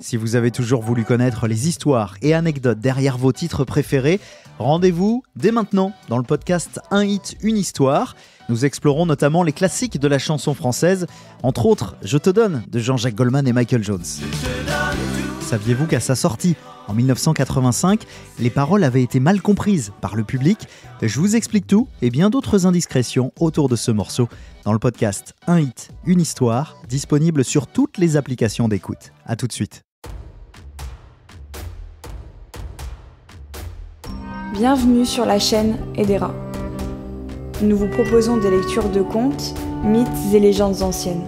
Si vous avez toujours voulu connaître les histoires et anecdotes derrière vos titres préférés, rendez-vous dès maintenant dans le podcast Un hit, une histoire. Nous explorons notamment les classiques de la chanson française, entre autres Je te donne de Jean-Jacques Goldman et Michael Jones. Saviez-vous qu'à sa sortie en 1985, les paroles avaient été mal comprises par le public ? Je vous explique tout et bien d'autres indiscrétions autour de ce morceau dans le podcast Un hit, une histoire, disponible sur toutes les applications d'écoute. A tout de suite. Bienvenue sur la chaîne Edera. Nous vous proposons des lectures de contes, mythes et légendes anciennes.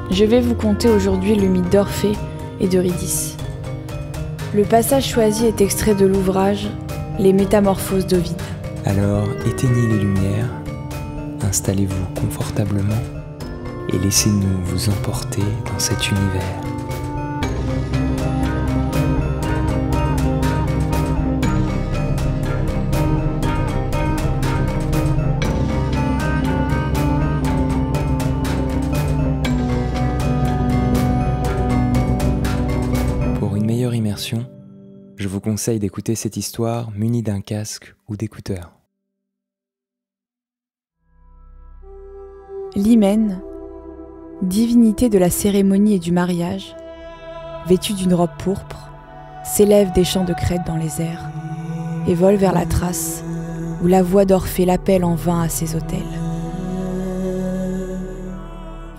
Je vais vous conter aujourd'hui le mythe d'Orphée et d'Eurydice. Le passage choisi est extrait de l'ouvrage Les Métamorphoses d'Ovide. Alors éteignez les lumières, installez-vous confortablement et laissez-nous vous emporter dans cet univers. Pour une meilleure immersion, je vous conseille d'écouter cette histoire munie d'un casque ou d'écouteurs. L'hymen, divinité de la cérémonie et du mariage, vêtue d'une robe pourpre, s'élève des champs de Crète dans les airs et vole vers la Thrace où la voix d'Orphée l'appelle en vain à ses autels.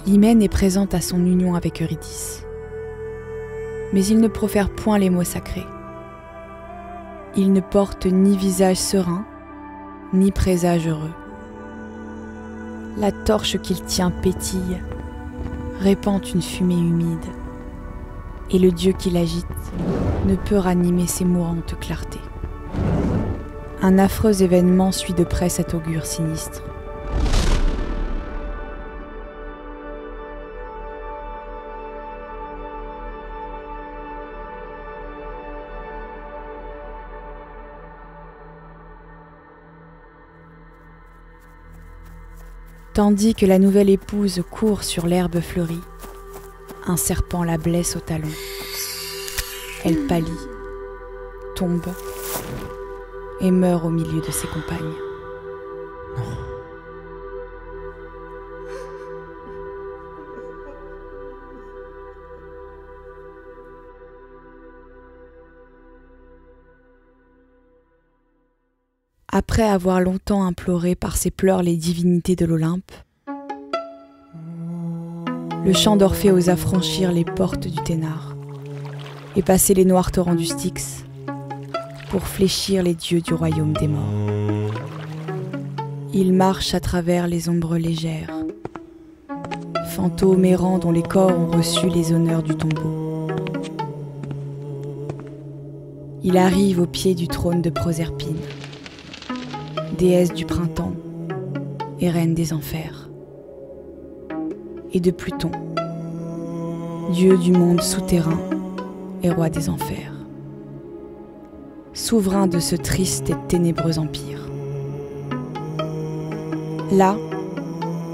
L'hymen est présente à son union avec Eurydice. Mais il ne profère point les mots sacrés. Il ne porte ni visage serein, ni présage heureux. La torche qu'il tient pétille, répand une fumée humide, et le dieu qui l'agite ne peut ranimer ses mourantes clartés. Un affreux événement suit de près cet augure sinistre. Tandis que la nouvelle épouse court sur l'herbe fleurie, un serpent la blesse au talon. Elle pâlit, tombe et meurt au milieu de ses compagnes. Après avoir longtemps imploré par ses pleurs les divinités de l'Olympe, le chant d'Orphée osa franchir les portes du Ténare et passer les noirs torrents du Styx pour fléchir les dieux du royaume des morts. Il marche à travers les ombres légères, fantômes errants dont les corps ont reçu les honneurs du tombeau. Il arrive au pied du trône de Proserpine, déesse du printemps et reine des enfers, et de Pluton, dieu du monde souterrain et roi des enfers, souverain de ce triste et ténébreux empire. Là,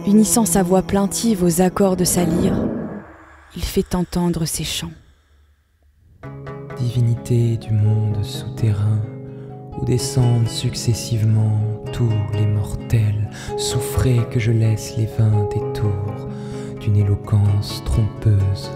unissant sa voix plaintive aux accords de sa lyre, il fait entendre ses chants. Divinité du monde souterrain, où descendent successivement tous les mortels, souffrez que je laisse les vains détours d'une éloquence trompeuse.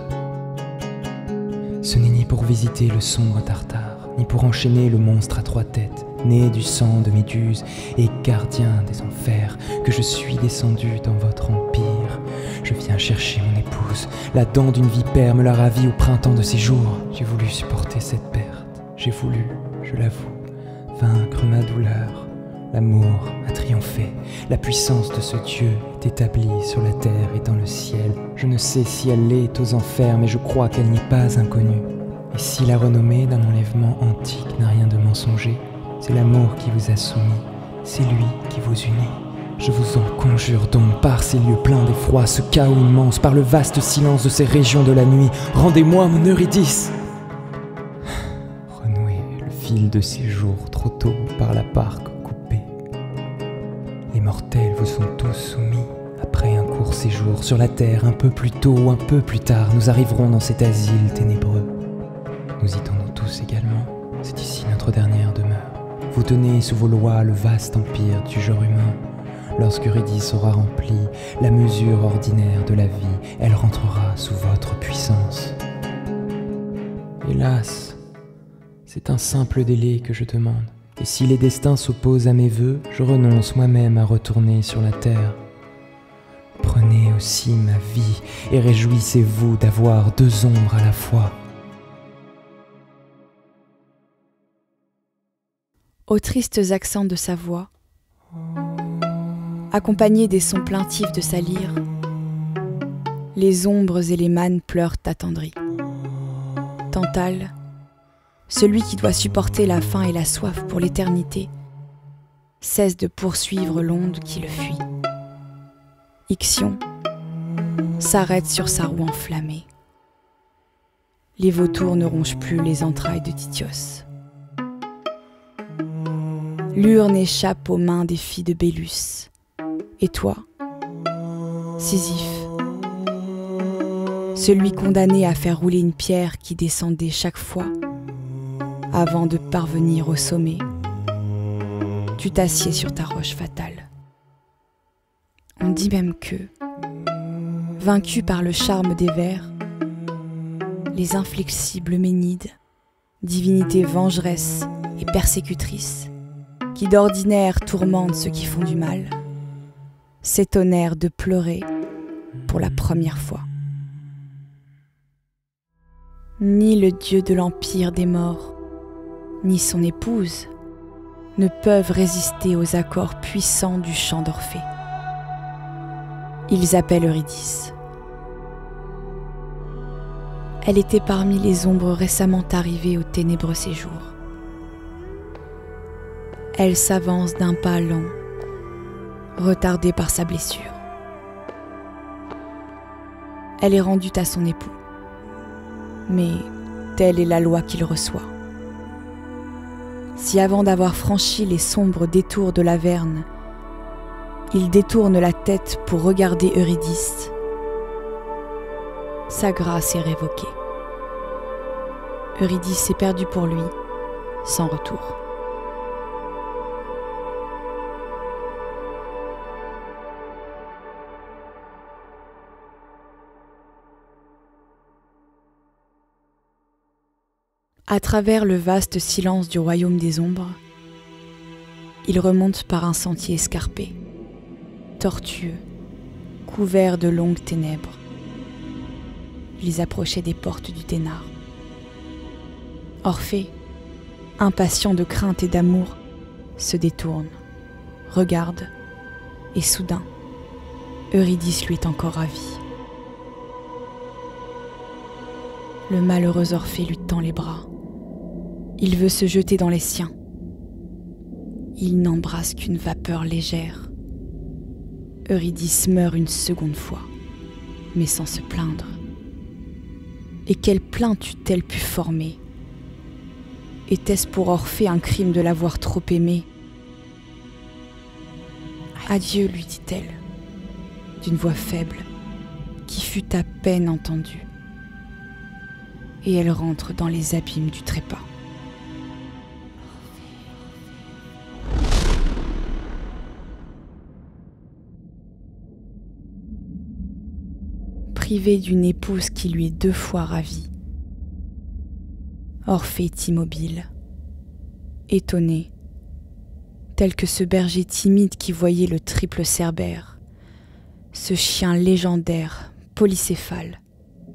Ce n'est ni pour visiter le sombre Tartare, ni pour enchaîner le monstre à trois têtes, né du sang de Méduse et gardien des enfers, que je suis descendu dans votre empire. Je viens chercher mon épouse, la dent d'une vipère me l'a ravie au printemps de ses jours. J'ai voulu supporter cette perte, j'ai voulu, je l'avoue, vaincre ma douleur. L'amour a triomphé, la puissance de ce Dieu est établie sur la terre et dans le ciel. Je ne sais si elle l'est aux enfers, mais je crois qu'elle n'y est pas inconnue. Et si la renommée d'un enlèvement antique n'a rien de mensonger, c'est l'amour qui vous a soumis, c'est lui qui vous unit. Je vous en conjure donc, par ces lieux pleins d'effroi, ce chaos immense, par le vaste silence de ces régions de la nuit, rendez-moi mon Eurydice. Renouez le fil de ces jours trop tôt par la barque coupée. Les mortels vous sont tous soumis après un court pour séjour sur la terre. Un peu plus tôt ou un peu plus tard, nous arriverons dans cet asile ténébreux. Nous y tendons tous également, c'est ici notre dernière demeure. Vous tenez sous vos lois le vaste empire du genre humain. Lorsque Eurydice aura rempli la mesure ordinaire de la vie, elle rentrera sous votre puissance. Hélas, c'est un simple délai que je demande. Et si les destins s'opposent à mes vœux, je renonce moi-même à retourner sur la terre. Prenez aussi ma vie et réjouissez-vous d'avoir deux ombres à la fois. Aux tristes accents de sa voix, accompagnés des sons plaintifs de sa lyre, les ombres et les mânes pleurent attendris. Tantale, celui qui doit supporter la faim et la soif pour l'éternité, cesse de poursuivre l'onde qui le fuit. Ixion s'arrête sur sa roue enflammée. Les vautours ne rongent plus les entrailles de Tityos. L'urne échappe aux mains des filles de Bélus. Et toi, Sisyphe, celui condamné à faire rouler une pierre qui descendait chaque fois avant de parvenir au sommet, tu t'assieds sur ta roche fatale. On dit même que, vaincus par le charme des vers, les inflexibles Ménides, divinités vengeresses et persécutrices, qui d'ordinaire tourmentent ceux qui font du mal, s'étonnèrent de pleurer pour la première fois. Ni le dieu de l'empire des morts, ni son épouse ne peuvent résister aux accords puissants du chant d'Orphée. Ils appellent Eurydice. Elle était parmi les ombres récemment arrivées au ténébreux séjour. Elle s'avance d'un pas lent, retardée par sa blessure. Elle est rendue à son époux, mais telle est la loi qu'il reçoit. Si avant d'avoir franchi les sombres détours de l'Averne, il détourne la tête pour regarder Eurydice, sa grâce est révoquée. Eurydice est perdue pour lui, sans retour. À travers le vaste silence du royaume des ombres, il remonte par un sentier escarpé, tortueux, couvert de longues ténèbres. Ils approchaient des portes du Ténard. Orphée, impatient de crainte et d'amour, se détourne, regarde, et soudain, Eurydice lui est encore ravie. Le malheureux Orphée lui tend les bras. Il veut se jeter dans les siens. Il n'embrasse qu'une vapeur légère. Eurydice meurt une seconde fois, mais sans se plaindre. Et quelle plainte eût-elle pu former? Était-ce pour Orphée un crime de l'avoir trop aimé? Adieu, lui dit-elle, d'une voix faible, qui fut à peine entendue. Et elle rentre dans les abîmes du trépas. Privé d'une épouse qui lui est 2 fois ravie, Orphée est immobile, étonné, tel que ce berger timide qui voyait le triple Cerbère, ce chien légendaire, polycéphale,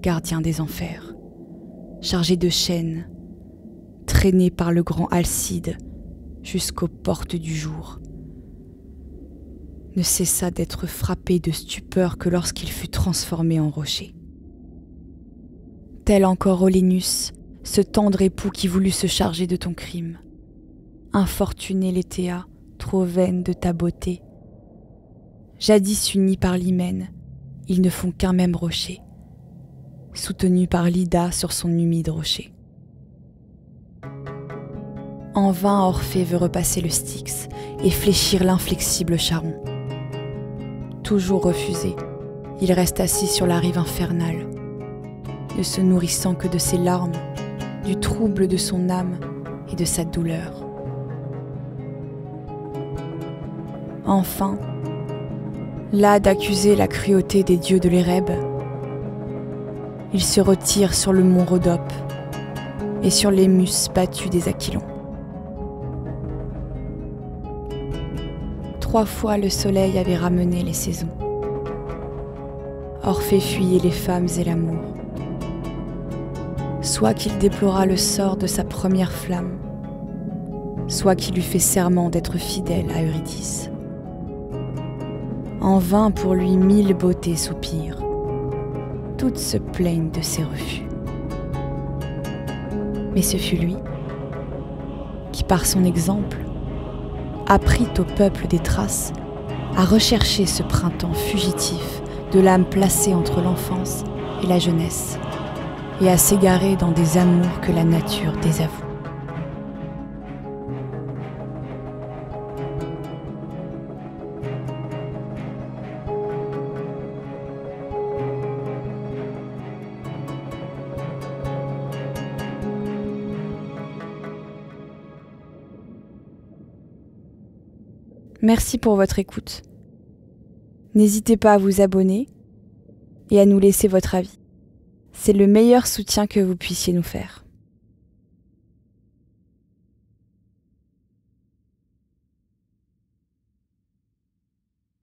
gardien des enfers, chargé de chaînes, traîné par le grand Alcide jusqu'aux portes du jour, ne cessa d'être frappé de stupeur que lorsqu'il fut transformé en rocher. Tel encore Olénus, ce tendre époux qui voulut se charger de ton crime. Infortuné Létéa, trop vaine de ta beauté. Jadis unis par l'hymen, ils ne font qu'un même rocher, soutenu par l'Ida sur son humide rocher. En vain Orphée veut repasser le Styx et fléchir l'inflexible charron. Toujours refusé, il reste assis sur la rive infernale, ne se nourrissant que de ses larmes, du trouble de son âme et de sa douleur. Enfin, las d'accuser la cruauté des dieux de l'Érèbe, il se retire sur le mont Rhodope et sur les musses battues des Aquilons. 3 fois le soleil avait ramené les saisons. Orphée fuyait les femmes et l'amour. Soit qu'il déplora le sort de sa première flamme, soit qu'il eût fait serment d'être fidèle à Eurydice. En vain pour lui 1000 beautés soupirent, toutes se plaignent de ses refus. Mais ce fut lui qui, par son exemple, apprit au peuple des Thraces à rechercher ce printemps fugitif de l'âme placée entre l'enfance et la jeunesse, et à s'égarer dans des amours que la nature désavoue. Merci pour votre écoute. N'hésitez pas à vous abonner et à nous laisser votre avis. C'est le meilleur soutien que vous puissiez nous faire.